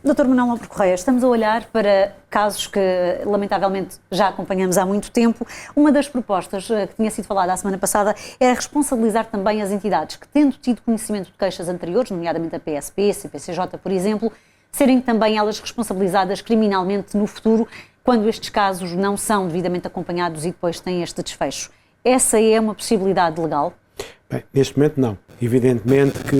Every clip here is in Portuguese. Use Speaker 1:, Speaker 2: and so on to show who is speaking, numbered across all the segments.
Speaker 1: Dr. Manuel Lopes Correia, estamos a olhar para casos que, lamentavelmente, já acompanhamos há muito tempo. Uma das propostas que tinha sido falada a semana passada era responsabilizar também as entidades que, tendo tido conhecimento de queixas anteriores, nomeadamente a PSP, a CPCJ, por exemplo, serem também elas responsabilizadas criminalmente no futuro, quando estes casos não são devidamente acompanhados e depois têm este desfecho. Essa é uma possibilidade legal?
Speaker 2: Bem, neste momento não. Evidentemente que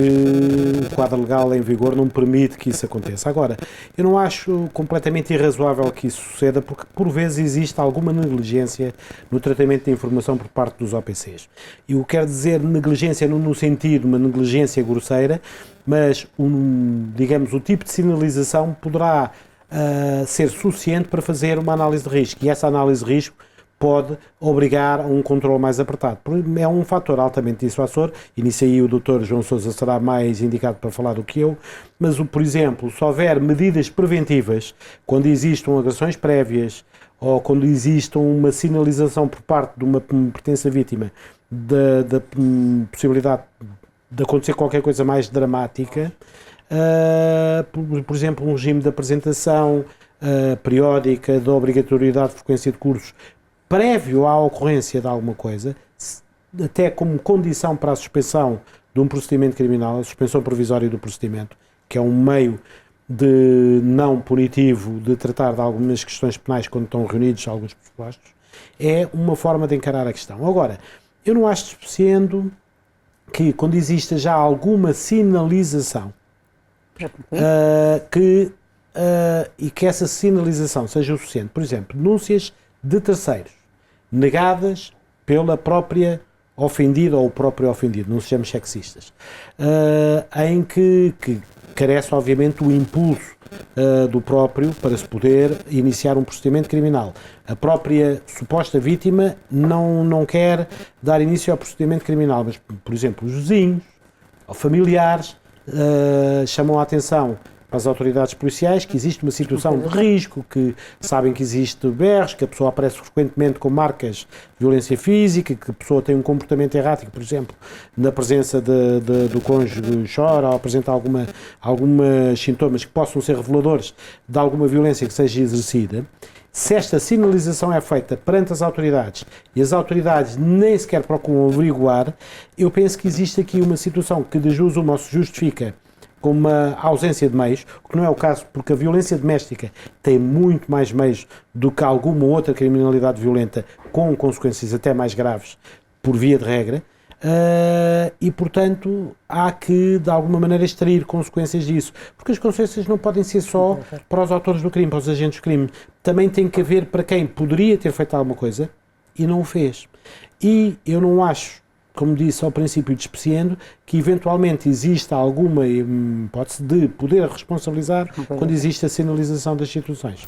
Speaker 2: o quadro legal em vigor não permite que isso aconteça. Agora, eu não acho completamente irrazoável que isso suceda, porque por vezes existe alguma negligência no tratamento de informação por parte dos OPCs. E eu quero dizer negligência no sentido de uma negligência grosseira, mas, digamos, o tipo de sinalização poderá ser suficiente para fazer uma análise de risco. E essa análise de risco pode obrigar a um controle mais apertado. É um fator altamente dissuasor, e nisso aí o Dr. João Sousa será mais indicado para falar do que eu, mas, por exemplo, se houver medidas preventivas, quando existam agressões prévias, ou quando exista uma sinalização por parte de uma pertença vítima da possibilidade de acontecer qualquer coisa mais dramática, por exemplo, um regime de apresentação periódica, da obrigatoriedade de frequência de cursos, prévio à ocorrência de alguma coisa, até como condição para a suspensão de um procedimento criminal, a suspensão provisória do procedimento, que é um meio de não punitivo de tratar de algumas questões penais quando estão reunidos alguns pressupostos, é uma forma de encarar a questão. Agora, eu não acho suficiente que, quando exista já alguma sinalização, e que essa sinalização seja o suficiente, por exemplo, denúncias de terceiros, negadas pela própria ofendida ou o próprio ofendido, não sejamos sexistas, em que carece, obviamente, o impulso do próprio para se poder iniciar um procedimento criminal. A própria suposta vítima não quer dar início ao procedimento criminal, mas, por exemplo, os vizinhos ou familiares chamam a atenção para as autoridades policiais que existe uma situação de risco, que sabem que existe berros, que a pessoa aparece frequentemente com marcas de violência física, que a pessoa tem um comportamento errático, por exemplo, na presença do cônjuge chora ou apresenta algumas sintomas que possam ser reveladores de alguma violência que seja exercida. Se esta sinalização é feita perante as autoridades e as autoridades nem sequer procuram averiguar, eu penso que existe aqui uma situação que de jus uma se justifica com uma ausência de meios, o que não é o caso, porque a violência doméstica tem muito mais meios do que alguma outra criminalidade violenta, com consequências até mais graves, por via de regra, e, portanto, há que, de alguma maneira, extrair consequências disso, porque as consequências não podem ser só para os autores do crime, para os agentes do crime, também tem que haver para quem poderia ter feito alguma coisa e não o fez. E eu não acho, como disse ao princípio, despeciando, que eventualmente exista alguma hipótese de poder responsabilizar quando existe a sinalização das situações.